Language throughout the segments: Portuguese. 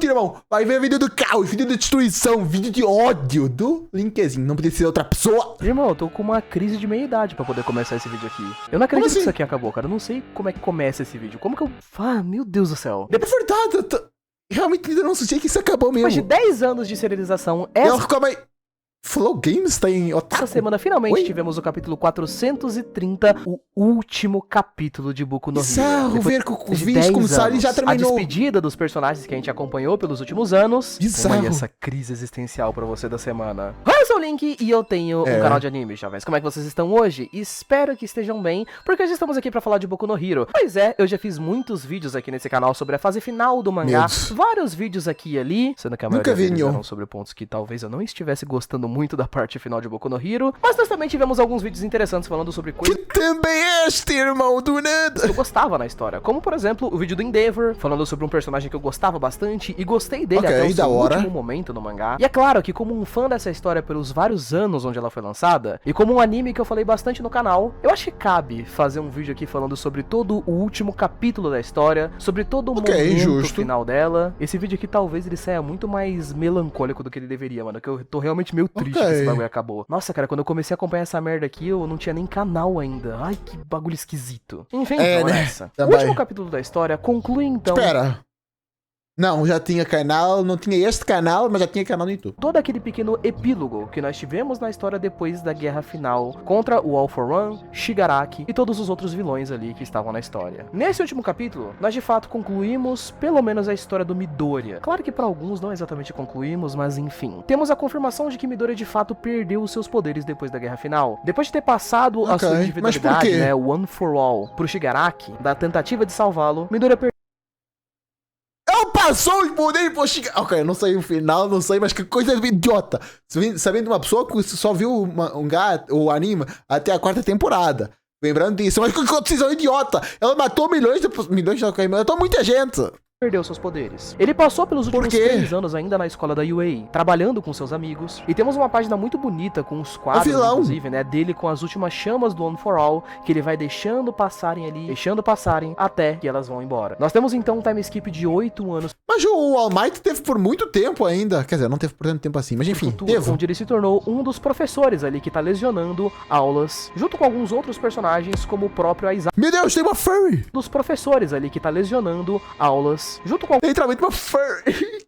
pronto, irmão. Vai ver vídeo do caos, vídeo de destruição, vídeo de ódio do Linkzinho. Não podia ser outra pessoa. Irmão, eu tô com uma crise de meia-idade pra poder começar esse vídeo aqui. Eu não acredito assim? que isso aqui acabou, cara. Eu não sei como é que começa esse vídeo. Como que eu... Ah, meu Deus do céu. É verdade, eu realmente ainda não sei que isso acabou mesmo. Depois de 10 anos de serialização, Calma aí. Flow Games tá em otaku? essa semana finalmente Oi? tivemos o capítulo 430, o último capítulo de Boku no Hero. Bizarro ver que o de vídeo 10 começar e anos, já terminou. A despedida dos personagens que a gente acompanhou pelos últimos anos. Bizarro. Toma aí essa crise existencial pra você da semana. Eu sou o Link e eu tenho um canal de anime, jovens. Como é que vocês estão hoje? Espero que estejam bem, porque hoje estamos aqui pra falar de Boku no Hero. Pois é, eu já fiz muitos vídeos aqui nesse canal sobre a fase final do mangá. Vários vídeos aqui e ali, sendo que a maioria deles eram sobre pontos que talvez eu não estivesse gostando muito da parte final de Boku no Hero, mas nós também tivemos alguns vídeos interessantes falando sobre coisas que também é este, irmão, do nada. que eu gostava na história, como por exemplo o vídeo do Endeavor, falando sobre um personagem que eu gostava bastante e gostei dele até o seu último momento no mangá. E é claro que como um fã dessa história pelos vários anos onde ela foi lançada, e como um anime que eu falei bastante no canal, eu acho que cabe fazer um vídeo aqui falando sobre todo o último capítulo da história, sobre todo o momento final dela. Esse vídeo aqui talvez ele saia muito mais melancólico do que ele deveria, mano, que eu tô realmente meio triste que esse bagulho acabou. Nossa, cara, quando eu comecei a acompanhar essa merda aqui, eu não tinha nem canal ainda. Ai, que bagulho esquisito. Enfim, então é essa. O último capítulo da história conclui, então... Espera. Não, já tinha canal, não tinha este canal, mas já tinha canal no YouTube. Todo aquele pequeno epílogo que nós tivemos na história depois da guerra final contra o All for One, Shigaraki e todos os outros vilões ali que estavam na história. Nesse último capítulo, nós de fato concluímos pelo menos a história do Midoriya. Claro que para alguns não exatamente concluímos, mas enfim. Temos a confirmação de que Midoriya de fato perdeu os seus poderes depois da guerra final. Depois de ter passado a sua individualidade, né, o One for All, pro Shigaraki, da tentativa de salvá-lo, Midoriya perdeu. Passou os poderes pro Shigaraki. Ok, eu não sei o final, não sei, mas que coisa idiota. Sabendo de uma pessoa que só viu um gato, o anime até a 4ª temporada. Lembrando disso, mas que decisão idiota. Ela matou milhões de matou muita gente. Perdeu seus poderes. Ele passou pelos últimos 3 anos ainda na escola da UA, trabalhando com seus amigos, e temos uma página muito bonita com os quadros, inclusive, né, dele com as últimas chamas do One for All, que ele vai deixando passarem ali, até que elas vão embora. Nós temos então um time skip de 8 anos. Mas o All Might teve por muito tempo ainda, quer dizer, não teve por tanto tempo assim, mas enfim, teve. Onde ele se tornou um dos professores ali que tá lecionando aulas, junto com alguns outros personagens, como o próprio Aizawa. Meu Deus, tem uma furry! Dos professores ali que tá lecionando aulas, junto com literalmente uma furry.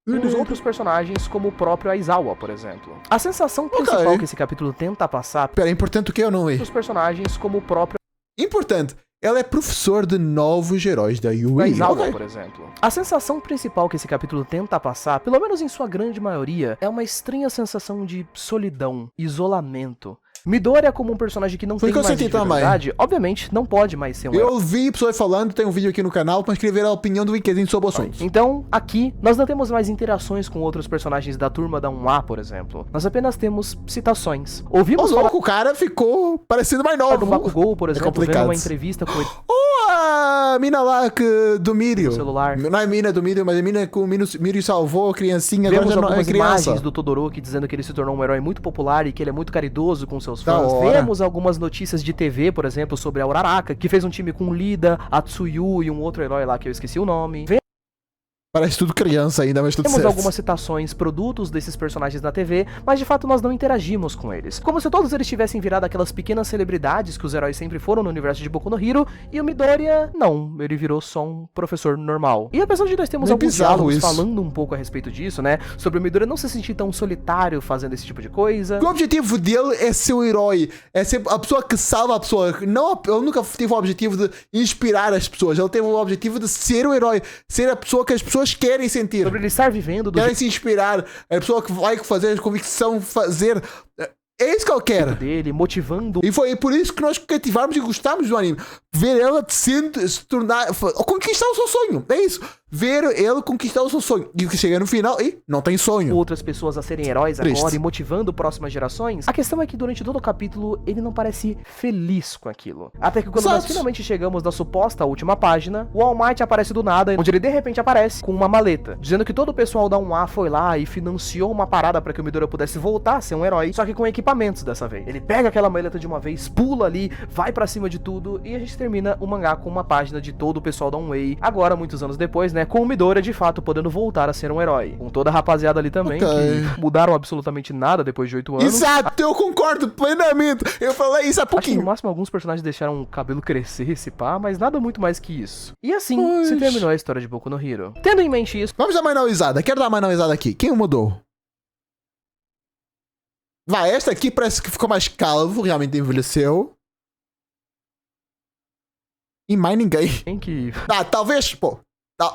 Uns outros personagens, como o próprio Aizawa, por exemplo. A sensação principal que esse capítulo tenta passar... Pera, é importante o que eu não vi? Os personagens, como o próprio... Importante. Ela é professor de novos heróis da UA. Aizawa, por exemplo. A sensação principal que esse capítulo tenta passar, pelo menos em sua grande maioria, é uma estranha sensação de solidão, isolamento. Midoriya como um personagem que não tem mais individualidade, obviamente não pode mais ser um herói. Eu vi pessoas falando, tem um vídeo aqui no canal para escrever a opinião do Wikizinho sobre o assunto. Então, aqui, nós não temos mais interações com outros personagens da turma da 1A, por exemplo. Nós apenas temos citações. Ouvimos falar... o cara ficou parecendo mais novo. Do Bakugou, por exemplo, vendo uma entrevista com ele. A mina lá do Mirio. Celular. Não é mina do Mirio, mas é mina que o Mirio salvou a criancinha. Vemos agora já algumas não é criança. Imagens do Todoroki dizendo que ele se tornou um herói muito popular e que ele é muito caridoso com seus fãs. Vemos algumas notícias de TV, por exemplo, sobre a Uraraka, que fez um time com Lida, Atsuyu e um outro herói lá que eu esqueci o nome. Parece tudo criança ainda, mas tudo certo. Temos algumas citações, produtos desses personagens na TV, mas de fato nós não interagimos com eles. Como se todos eles tivessem virado aquelas pequenas celebridades que os heróis sempre foram no universo de Boku no Hero, e o Midoriya, não, ele virou só um professor normal. E apesar de nós termos alguns diálogos falando um pouco a respeito disso, né, sobre o Midoriya não se sentir tão solitário fazendo esse tipo de coisa. O objetivo dele é ser o herói, é ser a pessoa que salva a pessoa. Não, ele nunca teve o objetivo de inspirar as pessoas, ele teve o objetivo de ser o herói, ser a pessoa que as pessoas querem sentir. Sobre ele estar vivendo querem se inspirar. A pessoa que vai fazer a convicção, fazer... É isso que eu quero. Dele, motivando. E foi por isso que nós cativamos e gostamos do anime. Ver ela se tornar... Conquistar o seu sonho. É isso. Ver ele conquistar o seu sonho. E que chega no final e não tem sonho. Outras pessoas a serem heróis agora e motivando próximas gerações. A questão é que durante todo o capítulo ele não parece feliz com aquilo. Até que quando nós finalmente chegamos na suposta última página, o All Might aparece do nada, onde ele de repente aparece com uma maleta, dizendo que todo o pessoal da 1A foi lá e financiou uma parada para que o Midoriya pudesse voltar a ser um herói, só que com equipamentos dessa vez. Ele pega aquela maleta de uma vez, pula ali, vai pra cima de tudo e a gente termina o mangá com uma página de todo o pessoal da 1A. Agora, muitos anos depois, né? né, com o Midoriya de fato podendo voltar a ser um herói. Com toda a rapaziada ali também, que mudaram absolutamente nada depois de 8 anos. Exato, eu concordo plenamente. Eu falei isso há pouquinho. Acho que no máximo alguns personagens deixaram o cabelo crescer, esse pá, mas nada muito mais que isso. E assim se terminou a história de Boku no Hero. Tendo em mente isso... Vamos dar mais uma analisada. Quero dar mais uma analisada aqui. Quem mudou? Vai, esta aqui parece que ficou mais calvo, realmente envelheceu. E mais ninguém. Quem que... Ah, talvez, pô.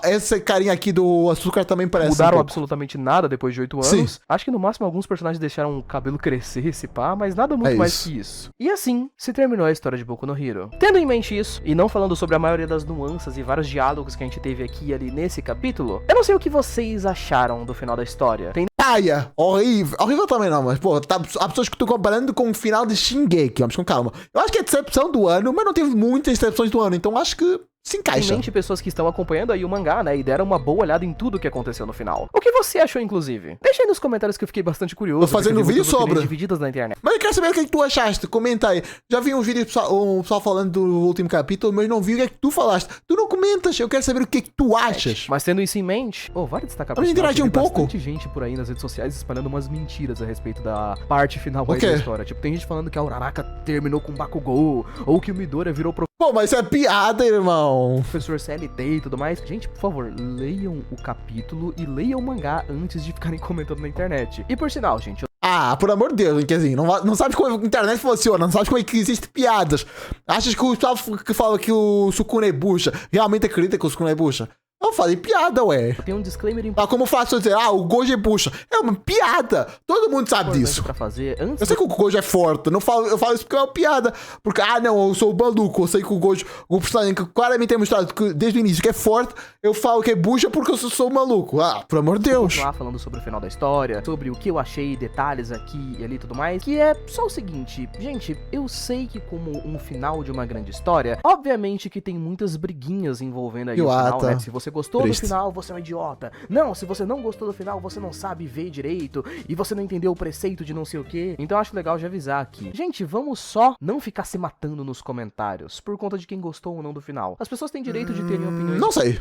Essa carinha aqui do açúcar também parece mudaram absolutamente nada depois de 8 anos. Sim. Acho que no máximo alguns personagens deixaram o cabelo crescer, esse pá, mas nada muito mais que isso. E assim se terminou a história de Boku no Hero. Tendo em mente isso, e não falando sobre a maioria das nuances e vários diálogos que a gente teve aqui e ali nesse capítulo, eu não sei o que vocês acharam do final da história. Tem paia, horrível. Horrível também não, mas pô, há pessoas que estão comparando com o final de Shingeki. Vamos com calma. Eu acho que é decepção do ano, mas não teve muitas decepções do ano, então acho que se encaixa. Tem mente pessoas que estão acompanhando aí o mangá, né, e deram uma boa olhada em tudo que aconteceu no final. O que você achou, inclusive? Deixa aí nos comentários que eu fiquei bastante curioso. Tô fazendo um vídeo sobre. Divididas na internet. Mas eu quero saber o que é que tu achaste. Comenta aí. Já vi um vídeo do pessoal falando do último capítulo, mas não vi o que é que tu falaste. Tu não comentas, eu quero saber o que é que tu achas. Mas tendo isso em mente, vale destacar vamos interagir um pouco. Tem bastante gente por aí nas redes sociais espalhando umas mentiras a respeito da parte final aí da história. Tipo, tem gente falando que a Uraraka terminou com o Bakugou, ou que o Midoriya virou Pô, mas isso é piada, irmão. Professor CLT e tudo mais. Gente, por favor, leiam o capítulo e leiam o mangá antes de ficarem comentando na internet. E por sinal, gente... por amor de Deus, Linkezinho, não sabe como a internet funciona, não sabe como é que existem piadas. Achas que o pessoal que fala que o Sukuna é bucha realmente acredita que o Sukuna é bucha? Eu falei piada, ué. Tem um disclaimer importante. Como fácil dizer, o Gojo é bucha. É uma piada. Todo mundo sabe disso. Pra fazer antes eu sei que o Gojo é forte. Eu falo isso porque é uma piada. Porque, não, eu sou maluco. Eu sei que o Gojo, o personagem que claramente é mostrado que, desde o início que é forte, eu falo que é bucha porque eu sou maluco. Por amor de Deus. Lá falando sobre o final da história, sobre o que eu achei, detalhes aqui e ali e tudo mais. Que é só o seguinte, gente, eu sei que como um final de uma grande história, obviamente que tem muitas briguinhas envolvendo aí o final, né? Se você gostou do final, você é um idiota. Não, se você não gostou do final, você não sabe ver direito e você não entendeu o preceito de não sei o quê. Então acho legal de avisar aqui. Gente, vamos só não ficar se matando nos comentários por conta de quem gostou ou não do final. As pessoas têm direito de terem opiniões. Não sei.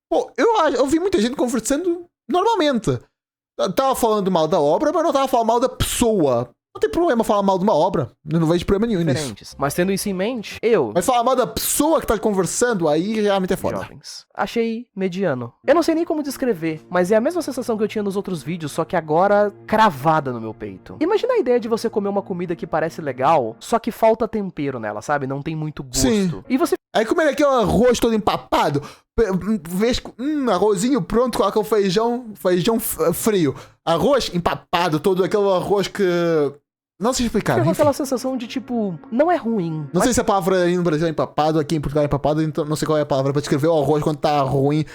Pô, eu vi muita gente conversando normalmente. Tava falando mal da obra, mas não tava falando mal da pessoa. Não tem problema falar mal de uma obra. Eu não vejo problema nenhum nisso. Mas tendo isso em mente, Mas falar mal da pessoa que tá conversando, aí realmente é foda. Jovens, achei mediano. Eu não sei nem como descrever, mas é a mesma sensação que eu tinha nos outros vídeos, só que agora cravada no meu peito. Imagina a ideia de você comer uma comida que parece legal, só que falta tempero nela, sabe? Não tem muito gosto. Sim. E você... Aí comer aquele arroz todo empapado, vês arrozinho pronto, coloca o feijão frio. Arroz empapado, todo aquele arroz que... Não sei explicar. Fica com aquela sensação de, tipo, não é ruim. Não sei se a palavra aí no Brasil é empapado, aqui em Portugal é empapado, então não sei qual é a palavra pra descrever o arroz quando tá ruim.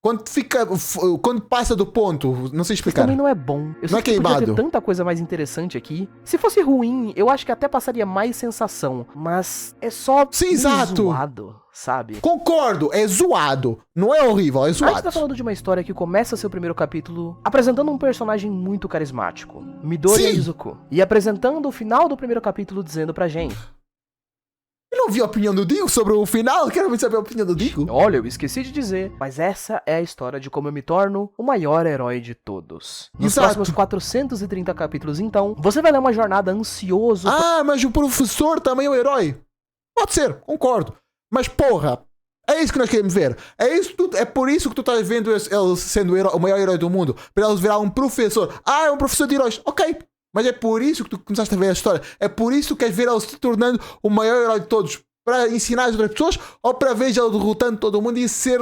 Quando passa do ponto, não sei explicar. Mas também não é bom. Eu não é queimado. Podia ter tanta coisa mais interessante aqui. Se fosse ruim, eu acho que até passaria mais sensação. Mas é só zoado, sabe? Concordo, é zoado. Não é horrível, é zoado. A gente tá falando de uma história que começa seu primeiro capítulo apresentando um personagem muito carismático, Midoriya Izuku. E apresentando o final do primeiro capítulo dizendo pra gente... Eu não vi a opinião do Digo sobre o final, quero muito saber a opinião do Digo. Olha, eu esqueci de dizer, mas essa é a história de como eu me torno o maior herói de todos. Nos próximos 430 capítulos, então, você vai ler uma jornada ansioso... mas o professor também é um herói. Pode ser, concordo. Mas porra, é isso que nós queremos ver. É por isso que tu estás vendo ele sendo o maior herói do mundo. Para ele virar um professor. É um professor de heróis. Ok. Mas é por isso que tu começaste a ver a história. É por isso que queres ver ele se tornando o maior herói de todos. Para ensinar as outras pessoas ou para ver ele derrotando todo mundo e ser...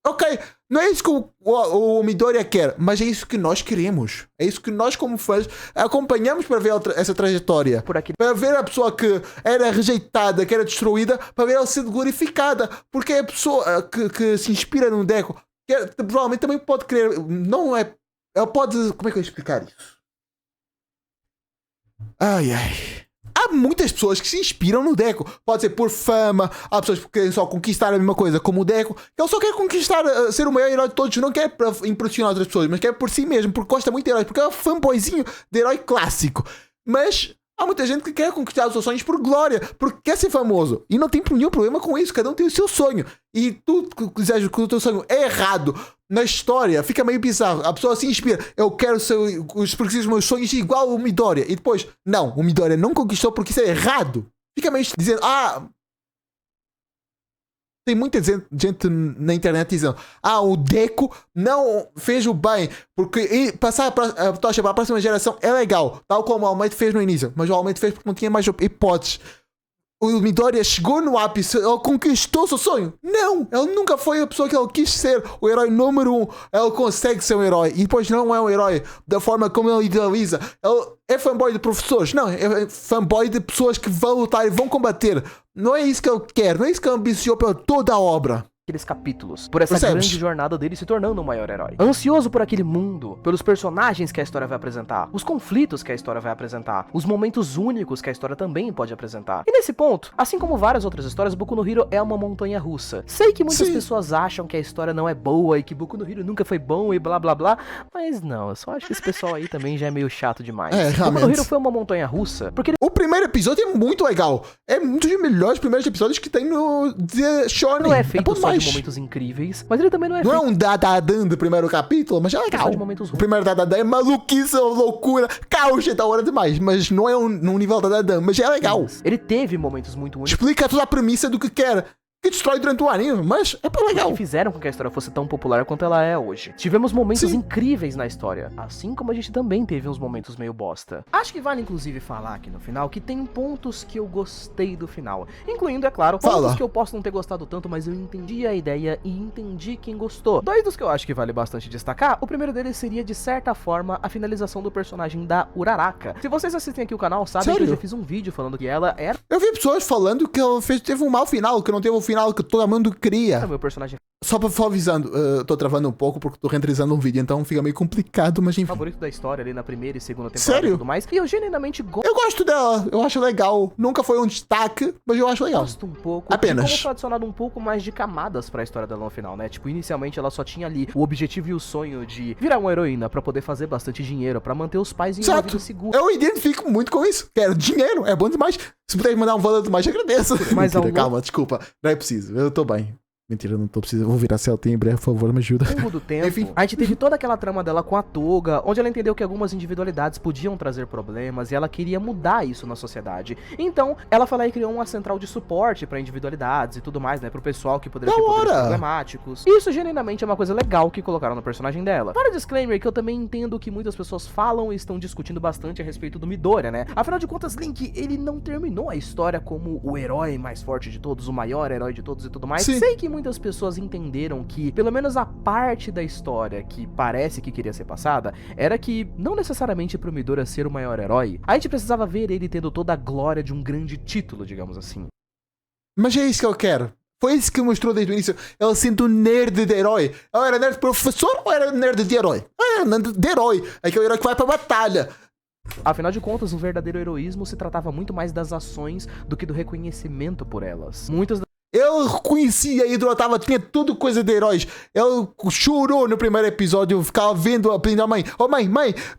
Ok, não é isso que o Midoriya quer, mas é isso que nós queremos. É isso que nós, como fãs, acompanhamos para ver essa trajetória. Para ver a pessoa que era rejeitada, que era destruída, para ver ela ser glorificada. Porque é a pessoa que se inspira no Deku, provavelmente também pode querer... Não é... Ela pode... Como é que eu ia explicar isso? Há muitas pessoas que se inspiram no Deku. Pode ser por fama, há pessoas que querem só conquistar a mesma coisa como o Deku. Ele só quer conquistar, ser o maior herói de todos. Não quer para impressionar outras pessoas, mas quer por si mesmo, porque gosta muito de heróis, porque é um fanboyzinho de herói clássico. Mas Há muita gente que quer conquistar os seus sonhos por glória, porque quer ser famoso. E não tem nenhum problema com isso, cada um tem o seu sonho. E tu quiseres que o teu sonho é errado na história, fica meio bizarro. A pessoa se inspira, eu quero ser os meus sonhos igual o Midoriya. E depois, não, o Midoriya não conquistou porque isso é errado. Fica meio dizendo, tem muita gente na internet dizendo, o Deku não fez o bem, porque passar a tocha para a próxima geração é legal, tal como o All Might fez no início, mas o All Might fez porque não tinha mais hipóteses. O Midoriya chegou no ápice, ele conquistou o seu sonho. Não, ele nunca foi a pessoa que ele quis ser, o herói número 1. Ele consegue ser um herói, e depois não é um herói da forma como ele idealiza. Ele é fanboy de professores, não, é fanboy de pessoas que vão lutar e vão combater. Não é isso que ele quer, não é isso que ele ambiciou pela toda a obra. Aqueles capítulos, por essa grande jornada dele se tornando o maior herói. Ansioso por aquele mundo, pelos personagens que a história vai apresentar, os conflitos que a história vai apresentar, os momentos únicos que a história também pode apresentar. E nesse ponto, assim como várias outras histórias, Boku no Hero é uma montanha russa. Sei que muitas pessoas acham que a história não é boa e que Boku no Hero nunca foi bom e blá blá blá, mas não, eu só acho que esse pessoal aí também já é meio chato demais. Boku no Hero foi uma montanha russa, porque o primeiro episódio é muito legal. É um dos melhores primeiros episódios que tem no The Shonen. Não é feito só de momentos incríveis, mas ele também não é feito... Não é um dadadã do primeiro capítulo, mas é legal. De momentos o primeiro dadadã é maluquice, loucura, caos, tá hora demais, mas não é num nível dadadã, mas é legal. Ele teve momentos muito únicos. Explica toda a premissa do que quer. Que destrói durante o anime, mas é pra legal. Que fizeram com que a história fosse tão popular quanto ela é hoje. Tivemos momentos incríveis na história, assim como a gente também teve uns momentos meio bosta. Acho que vale inclusive falar aqui no final que tem pontos que eu gostei do final, incluindo, é claro, pontos que eu posso não ter gostado tanto, mas eu entendi a ideia e entendi quem gostou. Dois dos que eu acho que vale bastante destacar, o primeiro deles seria, de certa forma, a finalização do personagem da Uraraka. Se vocês assistem aqui o canal, sabem que eu já fiz um vídeo falando que ela era... Eu vi pessoas falando que ela teve um mau final, que não teve um final que todo mundo queria. Meu personagem... Só avisando, tô travando um pouco porque tô renderizando um vídeo, então fica meio complicado, mas enfim. Favorito da história ali na primeira e segunda temporada e tudo mais. E eu genuinamente gosto. Eu gosto dela, eu acho legal. Nunca foi um destaque, mas eu acho legal. Gosto um pouco. Apenas. Como foi adicionado um pouco mais de camadas pra história dela no final, né? Tipo, inicialmente ela só tinha ali o objetivo e o sonho de virar uma heroína pra poder fazer bastante dinheiro, pra manter os pais em uma vida segura. Eu identifico muito com isso. Quero dinheiro, é bom demais. Se puder mandar um valor demais, eu agradeço. Mas mentira, calma, desculpa. Não é preciso, eu tô bem. Mentira, não tô precisando. Vou virar CLT em breve, por favor, me ajuda. Ao longo do tempo, enfim, a gente teve toda aquela trama dela com a Toga, onde ela entendeu que algumas individualidades podiam trazer problemas e ela queria mudar isso na sociedade. Então, ela foi lá e criou uma central de suporte pra individualidades e tudo mais, né? Pro pessoal que poderia ter poderes problemáticos. Isso, genuinamente, é uma coisa legal que colocaram no personagem dela. Para o disclaimer, que eu também entendo que muitas pessoas falam e estão discutindo bastante a respeito do Midoriya, né? Afinal de contas, Link, ele não terminou a história como o herói mais forte de todos, o maior herói de todos e tudo mais. Sei que muitas pessoas entenderam que, pelo menos a parte da história que parece que queria ser passada, era que, não necessariamente pro Midoriya ser o maior herói, a gente precisava ver ele tendo toda a glória de um grande título, digamos assim. Mas é isso que eu quero. Foi isso que mostrou desde o início. Ela sendo nerd de herói. Ela era nerd de professor ou era nerd de herói? Ela era nerd de herói. Aquele herói que vai pra batalha. Afinal de contas, o verdadeiro heroísmo se tratava muito mais das ações do que do reconhecimento por elas. Ele reconhecia e idolatrava, tinha tudo coisa de heróis. Ele chorou no primeiro episódio, ficava vendo, pedindo à mãe: oh mãe,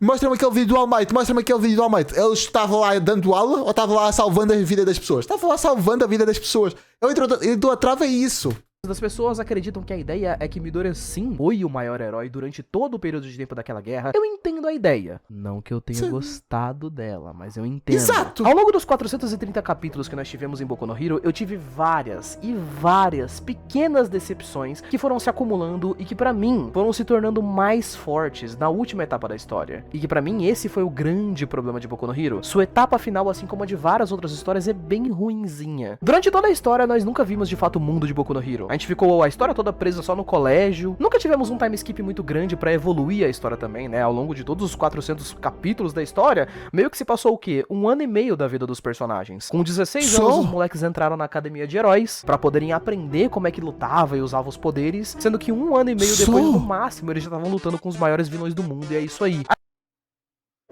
mostra-me aquele vídeo do All Might, mostra-me aquele vídeo do All Might. Ele estava lá dando aula ou estava lá salvando a vida das pessoas? Estava lá salvando a vida das pessoas. Ele idolatrava isso. Das pessoas acreditam que a ideia é que Midoriya sim foi o maior herói durante todo o período de tempo daquela guerra. Eu entendo a ideia. Não que eu tenha gostado dela, mas eu entendo. Exato! Ao longo dos 430 capítulos que nós tivemos em Boku no Hero, eu tive várias e várias pequenas decepções que foram se acumulando e que pra mim foram se tornando mais fortes na última etapa da história. E que pra mim esse foi o grande problema de Boku no Hero. Sua etapa final, assim como a de várias outras histórias, é bem ruinzinha. Durante toda a história, nós nunca vimos de fato o mundo de Boku no Hero. A gente ficou a história toda presa só no colégio. Nunca tivemos um time skip muito grande pra evoluir a história também, né? Ao longo de todos os 400 capítulos da história, meio que se passou o quê? 1 ano e meio da vida dos personagens. Com 16 anos, os moleques entraram na academia de heróis pra poderem aprender como é que lutava e usava os poderes, sendo que 1 ano e meio depois, no máximo, eles já estavam lutando com os maiores vilões do mundo, e é isso aí.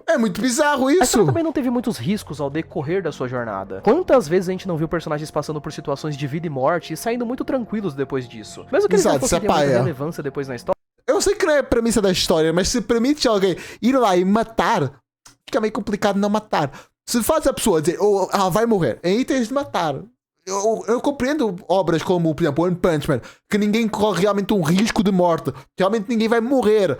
É muito bizarro isso. A história também não teve muitos riscos ao decorrer da sua jornada. Quantas vezes a gente não viu personagens passando por situações de vida e morte e saindo muito tranquilos depois disso? Mesmo que eles não fossem ter muita relevância depois na história. Eu sei que não é a premissa da história, mas se permite alguém ir lá e matar, fica meio complicado não matar. Se faz a pessoa dizer, vai morrer, aí tens de matar. Eu compreendo obras como, por exemplo, One Punch Man, que ninguém corre realmente um risco de morte, realmente ninguém vai morrer.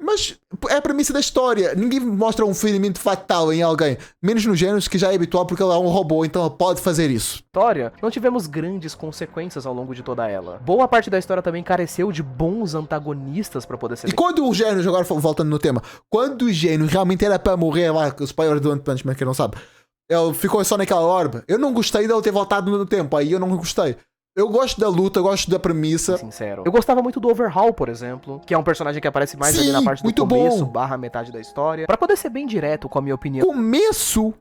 Mas é a premissa da história. Ninguém mostra um ferimento fatal em alguém. Menos no Genos, que já é habitual porque ele é um robô, então ele pode fazer isso. História, não tivemos grandes consequências ao longo de toda ela. Boa parte da história também careceu de bons antagonistas pra poder ser... E quando o Genos, agora voltando no tema, quando o Genos realmente era pra morrer lá, os spoiler do One Punch Man, que não sabe, ele ficou só naquela orbe. Eu não gostei dele ter voltado no tempo, aí eu não gostei. Eu gosto da luta, eu gosto da premissa. Sincero. Eu gostava muito do Overhaul, por exemplo, que é um personagem que aparece mais ali na parte do começo, metade da história. Pra poder ser bem direto com a minha opinião. Começo?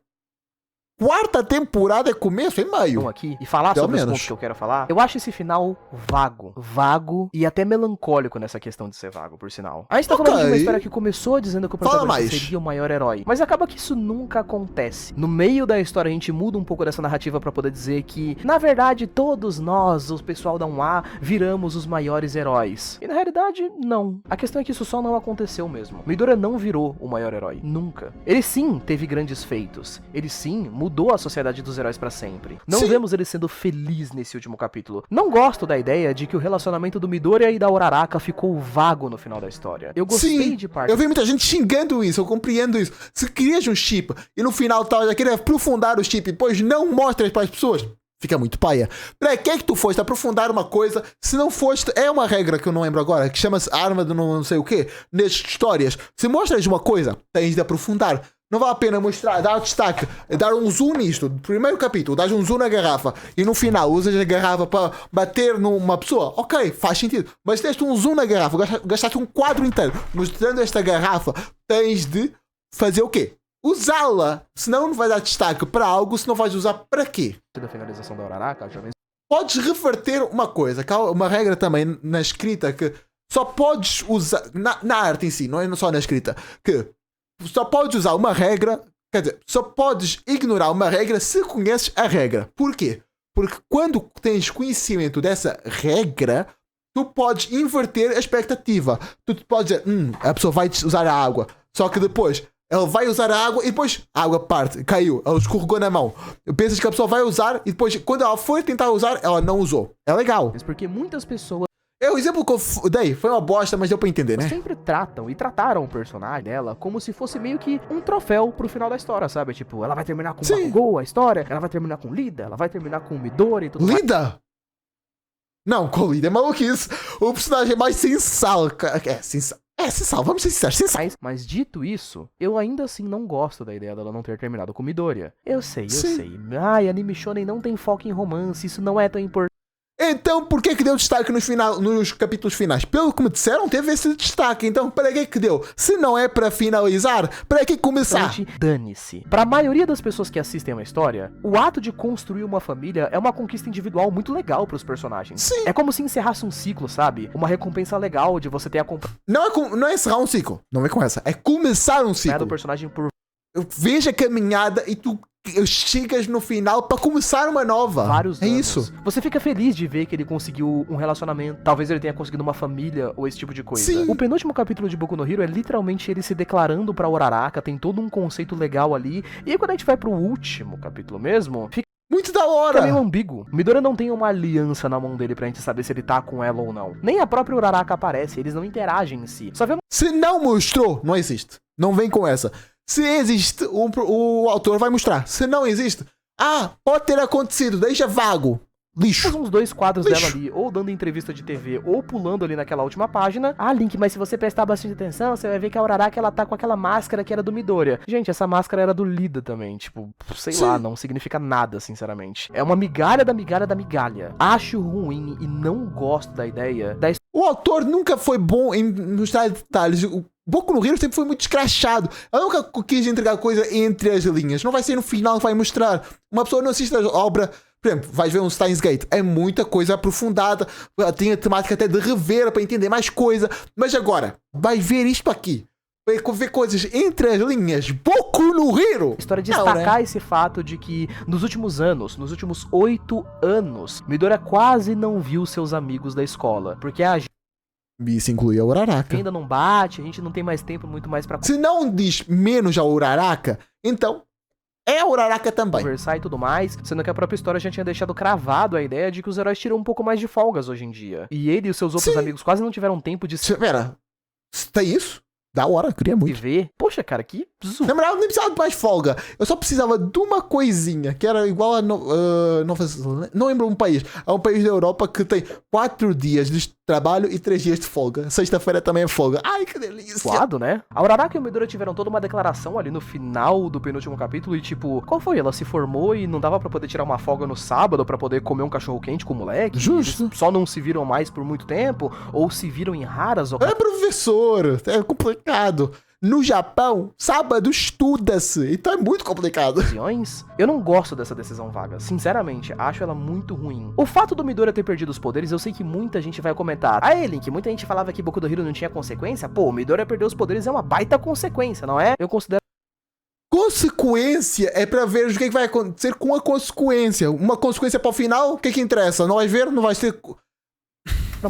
Quarta temporada é começo e meio. Aqui, e falar sobre os pontos que eu quero falar. Eu acho esse final vago e até melancólico nessa questão de ser vago, por sinal. A gente tá falando de uma história que começou dizendo que o protagonista seria o maior herói, mas acaba que isso nunca acontece. No meio da história a gente muda um pouco dessa narrativa pra poder dizer que, na verdade, todos nós, o pessoal da 1A, viramos os maiores heróis. E na realidade, não. A questão é que isso só não aconteceu mesmo. Midoriya não virou o maior herói. Nunca. Ele sim teve grandes feitos. Ele sim mudou a sociedade dos heróis pra sempre. Não vemos ele sendo feliz nesse último capítulo. Não gosto da ideia de que o relacionamento do Midoriya e da Uraraka ficou vago no final da história. Eu gostei de parte... Eu vi muita gente xingando isso, eu compreendo isso. Se crias um chip e no final tal, já queria aprofundar o chip e depois não mostra para as pessoas, fica muito paia. Pra que tu foste aprofundar uma coisa se não foste... É uma regra que eu não lembro agora, que chama-se arma de não sei o quê. Nestas histórias, se mostras uma coisa, tens de aprofundar. Não vale a pena mostrar, dar destaque, dar um zoom nisto. Primeiro capítulo, dás um zoom na garrafa e no final usas a garrafa para bater numa pessoa. Ok, faz sentido. Mas deste um zoom na garrafa, gastaste um quadro inteiro mostrando esta garrafa, tens de fazer o quê? Usá-la. Senão não vai dar destaque para algo, se não vais usar para quê? Da finalização da Uraraka, já podes reverter uma coisa, que há uma regra também na escrita que só podes usar, na arte em si, não é só na escrita, que só podes usar uma regra, quer dizer, só podes ignorar uma regra se conheces a regra. Por quê? Porque quando tens conhecimento dessa regra, tu podes inverter a expectativa. Tu podes dizer, a pessoa vai usar a água, só que depois ela vai usar a água e depois a água parte, caiu, ela escorregou na mão. Pensas que a pessoa vai usar e depois, quando ela for tentar usar, ela não usou. É legal. Mas porque muitas pessoas... O exemplo que eu dei foi uma bosta, mas deu pra entender, né? Sempre tratam e trataram o personagem dela como se fosse meio que um troféu pro final da história, sabe? Tipo, ela vai terminar com Bakugou, a história, ela vai terminar com Lida, ela vai terminar com Midori e tudo mais. Lida? Não, com Lida é maluquice. O personagem mais sensal. Sensal, vamos ser sinceros, sensal. Mas dito isso, eu ainda assim não gosto da ideia dela não ter terminado com Midoriya. Eu sei. Ai, anime shonen não tem foco em romance, isso não é tão importante. Então, por que deu destaque nos capítulos finais? Pelo que me disseram, teve esse destaque. Então, para que deu? Se não é para finalizar, para que começar? Dane-se. Para a maioria das pessoas que assistem uma história, o ato de construir uma família é uma conquista individual muito legal para os personagens. Sim. É como se encerrasse um ciclo, sabe? Uma recompensa legal de você ter a... Não é encerrar um ciclo. Não é com essa. É começar um ciclo. Do personagem por... Veja a caminhada e tu chegas no final pra começar uma nova. Vários anos. Isso. Você fica feliz de ver que ele conseguiu um relacionamento. Talvez ele tenha conseguido uma família ou esse tipo de coisa. Sim. O penúltimo capítulo de Boku no Hero é literalmente ele se declarando pra Uraraka. Tem todo um conceito legal ali. E aí quando a gente vai pro último capítulo mesmo, fica muito da hora. Fica meio ambíguo. Midoriya não tem uma aliança na mão dele pra gente saber se ele tá com ela ou não. Nem a própria Uraraka aparece. Eles não interagem em si. Só vemos... Se não mostrou, não existe. Não vem com essa. Se existe, o autor vai mostrar. Se não existe, pode ter acontecido, deixa vago. Lixo. Uns 2 quadros dela ali, ou dando entrevista de TV, ou pulando ali naquela última página. Link, mas se você prestar bastante atenção, você vai ver que a Uraraka, ela tá com aquela máscara que era do Midoriya. Gente, essa máscara era do Lida também, tipo, sei lá, não significa nada, sinceramente. É uma migalha da migalha da migalha. Acho ruim e não gosto da ideia da... O autor nunca foi bom em mostrar detalhes. O Boku no Hero sempre foi muito escrachado. Ela nunca quis entregar coisa entre as linhas. Não vai ser no final que vai mostrar. Uma pessoa não assiste a obra... Por exemplo, vais ver um Steins Gate. É muita coisa aprofundada. Tem a temática até de rever para entender mais coisa. Mas agora, vai ver isto aqui. Vai ver coisas entre as linhas. Boku no Hero. História de destacar esse fato de que nos últimos anos, nos últimos 8 anos, Midoriya quase não viu seus amigos da escola. Porque a isso inclui a Uraraka. Ainda não bate, a gente não tem mais tempo muito mais pra... Se não diz menos a Uraraka, então É o Uraraka também. Conversar e tudo mais, sendo que a própria história já tinha deixado cravado a ideia de que os heróis tiram um pouco mais de folgas hoje em dia. E ele e os seus outros amigos quase não tiveram tempo de se... Pera, tem isso? Da hora, queria muito. Ver. Poxa, cara, que zoom. Na verdade, eu nem precisava de mais folga. Eu só precisava de uma coisinha, que era igual a Nova Zelândia. Não lembro um país. É um país da Europa que tem 4 dias de trabalho e 3 dias de folga. Sexta-feira também é folga. Ai, que delícia. Suado, né? A Uraraka e o Midoriya tiveram toda uma declaração ali no final do penúltimo capítulo e tipo, qual foi? Ela se formou e não dava pra poder tirar uma folga no sábado pra poder comer um cachorro quente com o moleque? Justo. Eles só não se viram mais por muito tempo? Ou se viram em raras ocasiões? É professor, é complicado. No Japão, sábado estuda-se, então é muito complicado. Eu não gosto dessa decisão vaga, sinceramente, acho ela muito ruim. O fato do Midoriya ter perdido os poderes, eu sei que muita gente vai comentar. Ah, Link, muita gente falava que Boku no Hero não tinha consequência. Pô, o Midoriya perder os poderes é uma baita consequência, não é? Eu considero... Consequência é pra ver o que vai acontecer com a consequência. Uma consequência para o final, o que interessa? Não vai ver, não vai ser...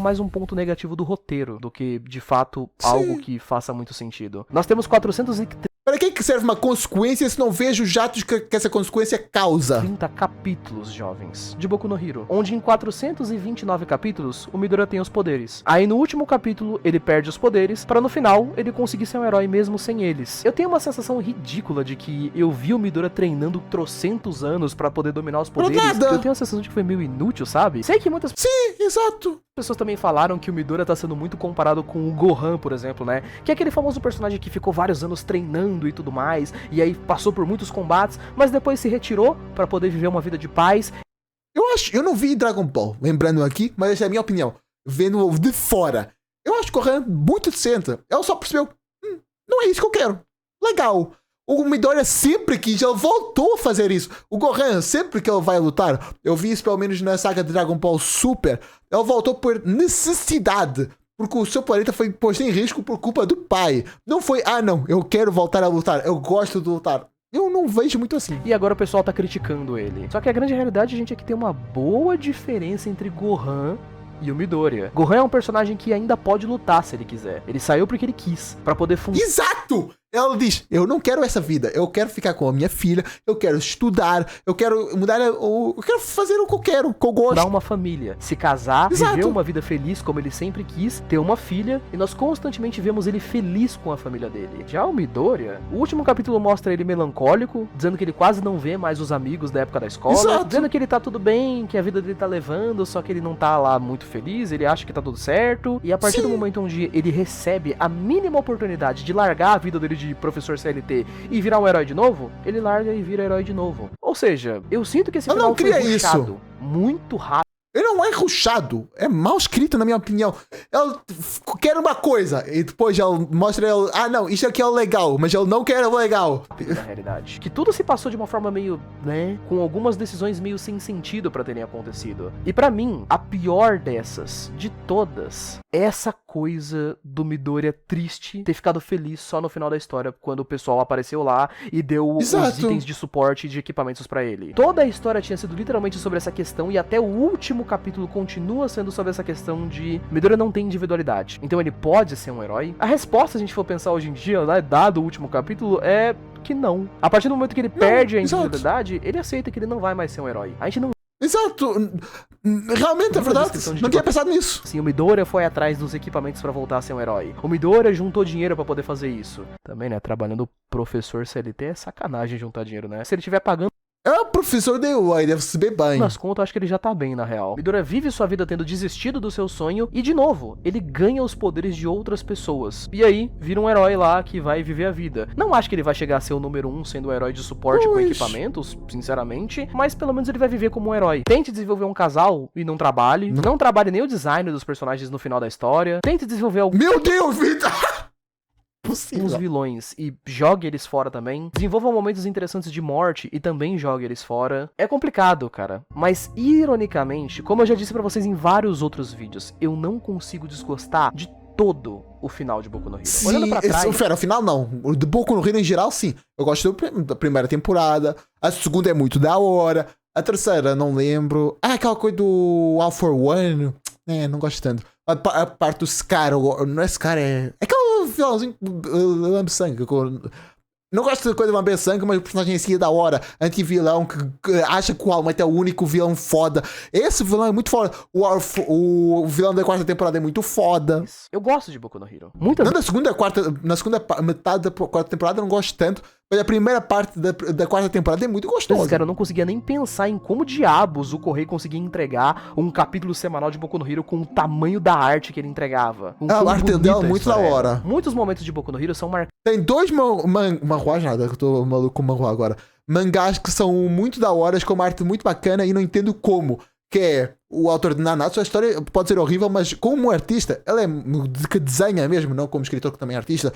mais um ponto negativo do roteiro do que, de fato, algo que faça muito sentido. Nós temos 430... Para que serve uma consequência se não vejo os jatos que essa consequência causa? 30 capítulos, jovens, de Boku no Hero, onde em 429 capítulos o Midoriya tem os poderes. Aí no último capítulo ele perde os poderes, para no final ele conseguir ser um herói mesmo sem eles. Eu tenho uma sensação ridícula de que eu vi o Midoriya treinando trocentos anos para poder dominar os poderes. Eu tenho a sensação de que foi meio inútil, sabe? Sei que muitas... Sim, exato. Pessoas também falaram que o Midoriya tá sendo muito comparado com o Gohan, por exemplo, né? Que é aquele famoso personagem que ficou vários anos treinando e tudo mais, e aí passou por muitos combates, mas depois se retirou pra poder viver uma vida de paz. Eu não vi Dragon Ball, lembrando aqui, mas essa é a minha opinião, vendo de fora. Eu acho que o Gohan muito decente. Ela só percebeu, não é isso que eu quero. Legal. O Midoriya sempre quis, ele voltou a fazer isso. O Gohan, sempre que ele vai lutar, eu vi isso pelo menos na saga de Dragon Ball Super, ele voltou por necessidade. Porque o seu planeta foi posto em risco por culpa do pai. Não foi, não, eu quero voltar a lutar, eu gosto de lutar. Eu não vejo muito assim. E agora o pessoal tá criticando ele. Só que a grande realidade, gente, é que tem uma boa diferença entre Gohan e o Midoriya. Gohan é um personagem que ainda pode lutar se ele quiser. Ele saiu porque ele quis, pra poder funcionar. Exato! Ela diz, eu não quero essa vida, eu quero ficar com a minha filha, eu quero estudar, eu quero mudar, eu quero fazer o que eu quero, o que eu gosto. Dar uma família, se casar, viver uma vida feliz como ele sempre quis, ter uma filha, e nós constantemente vemos ele feliz com a família dele. Já o Midoriya, o último capítulo mostra ele melancólico, dizendo que ele quase não vê mais os amigos da época da escola, dizendo que ele tá tudo bem, que a vida dele tá levando, só que ele não tá lá muito feliz, ele acha que tá tudo certo, e a partir do momento onde ele recebe a mínima oportunidade de largar a vida dele de professor CLT e virar um herói de novo, ele larga e vira herói de novo. Ou seja, eu sinto que esse final foi rushado muito rápido. Ele não é rushado, é mal escrito na minha opinião. Ele quer uma coisa e depois ele mostra ele, não, isso aqui é legal, mas ele não quer o legal. Na realidade, que tudo se passou de uma forma meio, né, com algumas decisões meio sem sentido pra terem acontecido. E pra mim, a pior dessas, de todas, é essa coisa do Midoriya triste ter ficado feliz só no final da história, quando o pessoal apareceu lá e deu os itens de suporte e de equipamentos pra ele. Toda a história tinha sido literalmente sobre essa questão e até o último capítulo continua sendo sobre essa questão de Midoriya não tem individualidade, então ele pode ser um herói? A resposta, se a gente for pensar hoje em dia, né, dado o último capítulo, é que não. A partir do momento que ele perde a individualidade, ele aceita que ele não vai mais ser um herói. A gente não... Exato. Realmente, é verdade. Não tinha pensado nisso. Sim, o Midoriya foi atrás dos equipamentos pra voltar a ser um herói. O Midoriya juntou dinheiro pra poder fazer isso. Também, né, trabalhando professor CLT é sacanagem juntar dinheiro, né? Se ele estiver pagando... É o professor de UI, deve se bem bem. Nas contas, acho que ele já tá bem, na real. Midoriya vive sua vida tendo desistido do seu sonho e, de novo, ele ganha os poderes de outras pessoas. E aí, vira um herói lá que vai viver a vida. Não acho que ele vai chegar a ser o número 1 sendo um herói de suporte com equipamentos, sinceramente, mas pelo menos ele vai viver como um herói. Tente desenvolver um casal e não trabalhe. Não trabalhe nem o design dos personagens no final da história. Tente desenvolver algum... Meu Deus, Vitor! Possível. Uns vilões e jogue eles fora também. Desenvolva momentos interessantes de morte e também jogue eles fora. É complicado, cara. Mas, ironicamente, como eu já disse pra vocês em vários outros vídeos, eu não consigo desgostar de todo o final de Boku no Hero. Sim, olhando pra trás... o final não. O de Boku no Hero em geral, sim. Eu gosto da primeira temporada. A segunda é muito da hora. A terceira, não lembro. Aquela coisa do All for One. Não gosto tanto. A parte do Scar, não é Scar, é aquele vilãozinho lambe-sangue. Não gosto de coisa de vampiro sangue, mas o personagem em si é da hora. Anti-vilão que acha que o All Might é o único vilão foda. Esse vilão é muito foda. O vilão da quarta temporada é muito foda. Eu gosto de Boku no Hero. Não, na segunda metade da quarta temporada eu não gosto tanto. Mas a primeira parte da quarta temporada é muito gostosa. Cara, eu não conseguia nem pensar em como diabos o Correio conseguia entregar um capítulo semanal de Boku no Hero com o tamanho da arte que ele entregava. A arte dela é muito da hora. Muitos momentos de Boku no Hero são marcados. Tem dois manhwas, nada, que eu tô maluco com manhwa agora. Mangás que são muito da hora, com uma arte muito bacana e não entendo como. Que é o autor de Nanatsu, a história pode ser horrível, mas como artista, ela é que desenha mesmo, não como escritor que também é artista.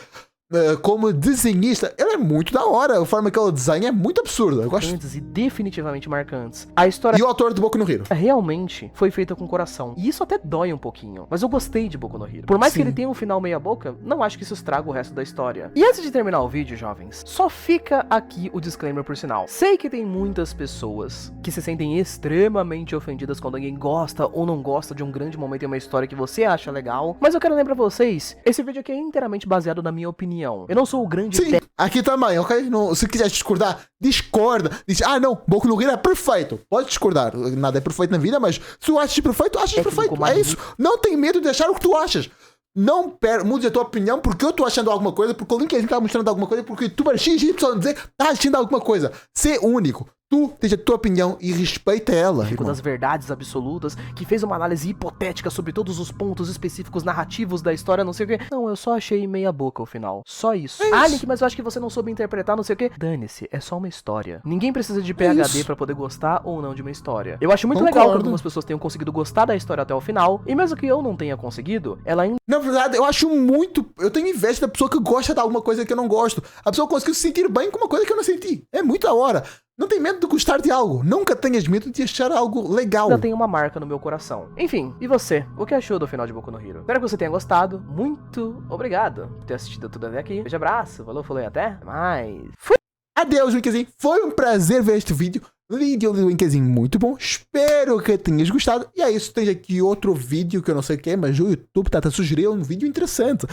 Como desenhista, ela é muito da hora. A forma que ela desenha é muito absurda. Eu gosto. E definitivamente marcantes. A história... E o autor de Boku no Hero? Realmente foi feita com coração. E isso até dói um pouquinho. Mas eu gostei de Boku no Hero. Por mais que ele tenha um final meia boca, não acho que isso estraga o resto da história. E antes de terminar o vídeo, jovens, só fica aqui o disclaimer por sinal. Sei que tem muitas pessoas que se sentem extremamente ofendidas quando alguém gosta ou não gosta de um grande momento em uma história que você acha legal. Mas eu quero lembrar vocês, esse vídeo aqui é inteiramente baseado na minha opinião. Eu não sou o grande... Sim, aqui também, ok? Não, se quiser discordar, discorda. Diz, não, Boku no Hero é perfeito. Pode discordar. Nada é perfeito na vida, mas se tu achas perfeito, achas perfeito. É isso. Não tem medo de achar o que tu achas. Não mude a tua opinião porque eu tô achando alguma coisa, porque o LinkedIn tá mostrando alguma coisa, porque tu para XY dizer tá achando alguma coisa. Ser único. Tu tens a tua opinião e respeita ela. Fico das verdades absolutas, que fez uma análise hipotética sobre todos os pontos específicos narrativos da história, não sei o quê. Não, eu só achei meia boca o final. Só isso. Link, mas eu acho que você não soube interpretar, não sei o quê. Dane-se, é só uma história. Ninguém precisa de PhD pra poder gostar ou não de uma história. Eu acho muito legal que algumas pessoas tenham conseguido gostar da história até o final, e mesmo que eu não tenha conseguido, ela ainda... Na verdade, eu acho muito... Eu tenho inveja da pessoa que gosta de alguma coisa que eu não gosto. A pessoa conseguiu se sentir bem com uma coisa que eu não senti. É muito da hora. Não tem medo de gostar de algo. Nunca tenhas medo de achar algo legal. Ainda tem uma marca no meu coração. Enfim, e você? O que achou do final de Boku no Hero? Espero que você tenha gostado. Muito obrigado por ter assistido tudo até aqui. Beijo, abraço. Falou, falou e até mais. Fui! Adeus, Winkezinho. Foi um prazer ver este vídeo. Vídeo do Winkezinho muito bom. Espero que tenhas gostado. E é isso. Tem aqui outro vídeo que eu não sei o que é, mas o YouTube tá sugerindo um vídeo interessante.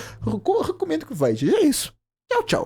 Recomendo que veja. E é isso. Tchau, tchau.